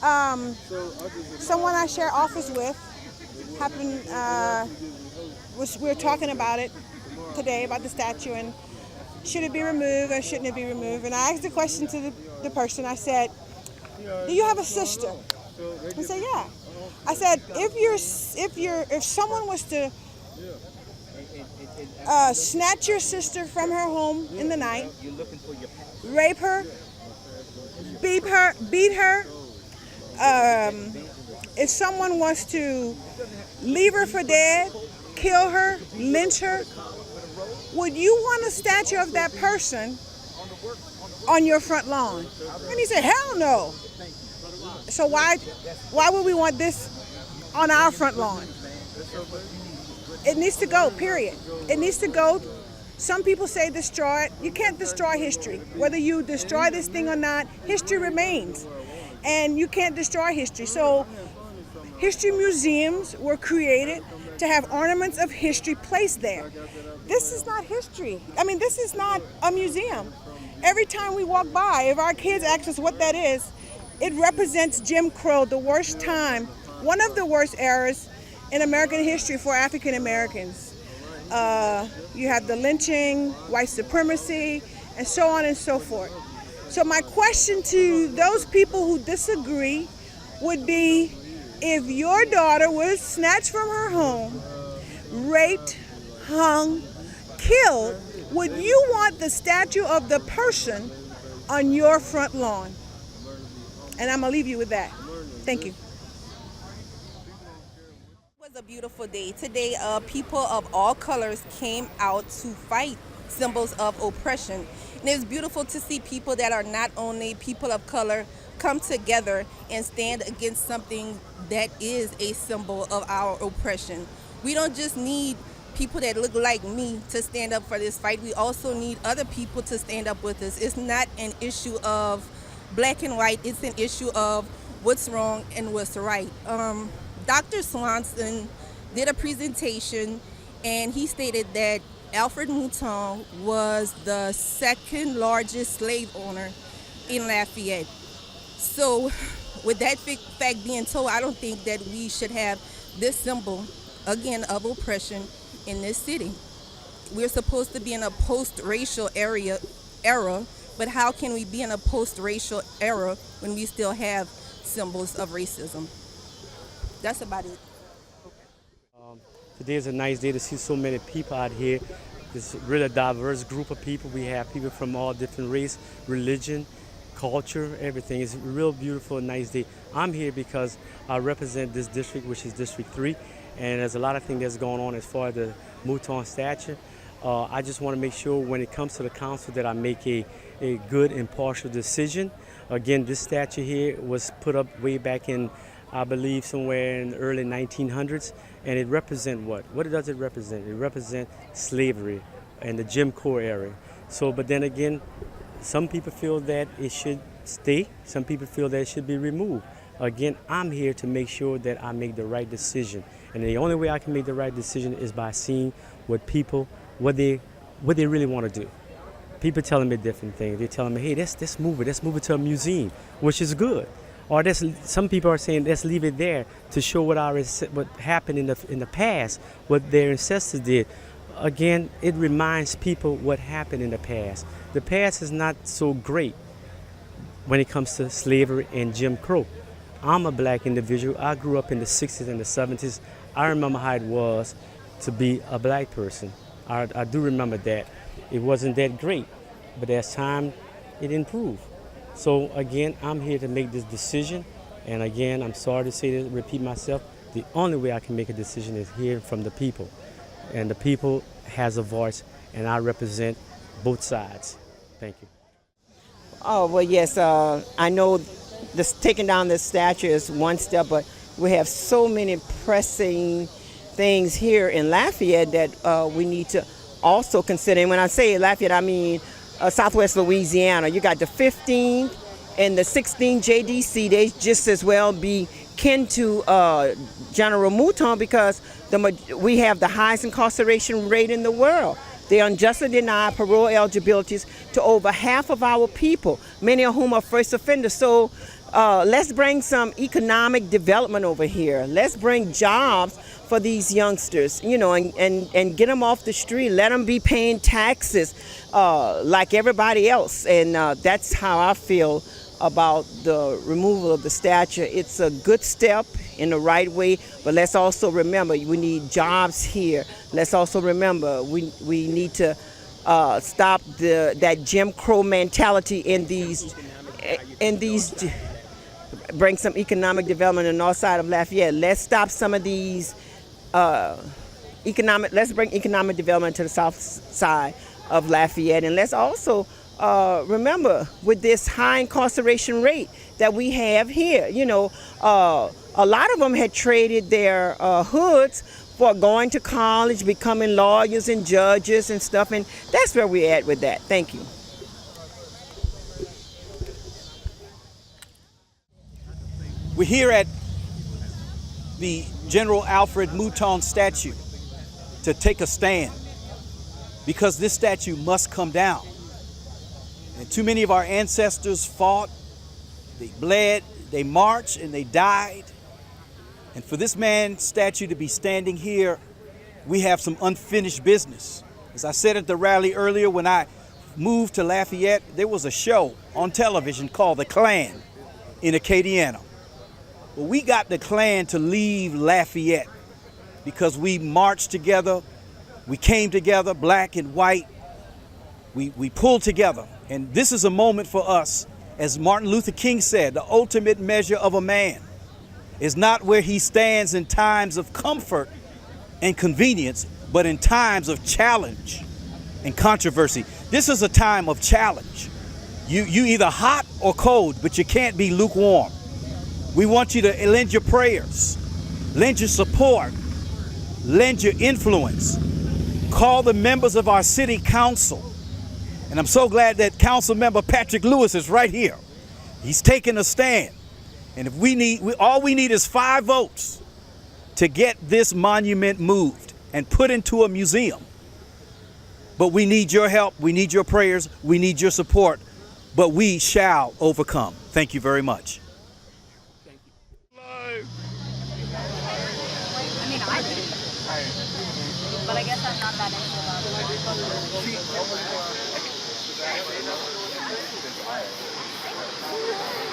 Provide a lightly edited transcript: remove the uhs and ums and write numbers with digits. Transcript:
Someone I share office with happened, we were talking about it today, about the statue, and should it be removed or shouldn't it be removed? And I asked the question to the person. I said, do you have a sister? He said, yeah. I said, if someone was to snatch your sister from her home in the night, rape her, beat her, if someone was to leave her for dead, kill her, lynch her, would you want a statue of that person on your front lawn? And he said, hell no. So why would we want this on our front lawn? It needs to go, period. It needs to go. Some people say destroy it. You can't destroy history. Whether you destroy this thing or not, history remains. And you can't destroy history. So history museums were created to have ornaments of history placed there. This is not history. I mean, this is not a museum. Every time we walk by, if our kids ask us what that is, it represents Jim Crow, the worst time, one of the worst eras in American history for African Americans. You have the lynching, white supremacy, and so on and so forth. So my question to those people who disagree would be, if your daughter was snatched from her home, raped, hung, killed, would you want the statue of the person on your front lawn? And I'm gonna leave you with that. Thank you. It was a beautiful day. Today, people of all colors came out to fight symbols of oppression. And it's beautiful to see people that are not only people of color come together and stand against something that is a symbol of our oppression. We don't just need people that look like me to stand up for this fight. We also need other people to stand up with us. It's not an issue of black and white. It's an issue of what's wrong and what's right. Dr. Swanson did a presentation, and he stated that Alfred Mouton was the second largest slave owner in Lafayette. So with that fact being told, I don't think that we should have this symbol, again, of oppression in this city. We're supposed to be in a post-racial era, but how can we be in a post-racial era when we still have symbols of racism? That's about it. Today is a nice day to see so many people out here. It's really a diverse group of people. We have people from all different race, religion, culture, everything. It's a real beautiful, nice day. I'm here because I represent this district, which is District 3, and there's a lot of things that's going on as far as the Mouton statue. I just want to make sure when it comes to the council that I make a good, impartial decision. Again, this statue here was put up way back in, I believe, somewhere in the early 1900s, and it represents what? What does it represent? It represents slavery and the Jim Crow era. So, but then again, some people feel that it should stay. Some people feel that it should be removed. Again, I'm here to make sure that I make the right decision. And the only way I can make the right decision is by seeing what people, what they really want to do. People telling me different things. They're telling me, hey, let's move it to a museum, which is good. Or some people are saying, let's leave it there to show what happened in the past, what their ancestors did. Again, it reminds people what happened in the past. The past is not so great when it comes to slavery and Jim Crow. I'm a black individual. I grew up in the 60s and the 70s. I remember how it was to be a black person. I do remember that. It wasn't that great, but as time, it improved. So again, I'm here to make this decision. And again, I'm sorry to say this, repeat myself, the only way I can make a decision is hearing from the people. And the people has a voice, and I represent both sides. Thank you. Oh, well, yes, I know taking down this statue is one step, but we have so many pressing things here in Lafayette that we need to also consider. And when I say Lafayette, I mean Southwest Louisiana. You got the 15th and the 16th JDC. They just as well be kin to General Mouton because we have the highest incarceration rate in the world. They unjustly deny parole eligibilities to over half of our people, many of whom are first offenders. So let's bring some economic development over here. Let's bring jobs for these youngsters, you know, and get them off the street. Let them be paying taxes like everybody else. And that's how I feel about the removal of the statue. It's a good step in the right way, but let's also remember we need jobs here. Let's also remember we need to stop that Jim Crow mentality in these bring some economic development on the north side of Lafayette. Let's stop some of these let's bring economic development to the south side of Lafayette. And let's also remember with this high incarceration rate that we have here, you know, a lot of them had traded their hoods for going to college, becoming lawyers and judges and stuff. And that's where we're at with that. Thank you. We're here at the General Alfred Mouton statue to take a stand because this statue must come down. And too many of our ancestors fought, they bled, they marched, and they died. And for this man's statue to be standing here, we have some unfinished business. As I said at the rally earlier, when I moved to Lafayette, there was a show on television called The Klan in Acadiana. Well, we got the Klan to leave Lafayette because we marched together, we came together, black and white, we pulled together. And this is a moment for us, as Martin Luther King said, the ultimate measure of a man is not where he stands in times of comfort and convenience, but in times of challenge and controversy. This is a time of challenge. You either hot or cold, but you can't be lukewarm. We want you to lend your prayers, lend your support, lend your influence. Call the members of our city council. And I'm so glad that Council Member Patrick Lewis is right here. He's taking a stand. And if all we need is 5 votes to get this monument moved and put into a museum. But we need your help, we need your prayers, we need your support, but we shall overcome. Thank you very much. I mean, I do. But I guess I'm not that into love.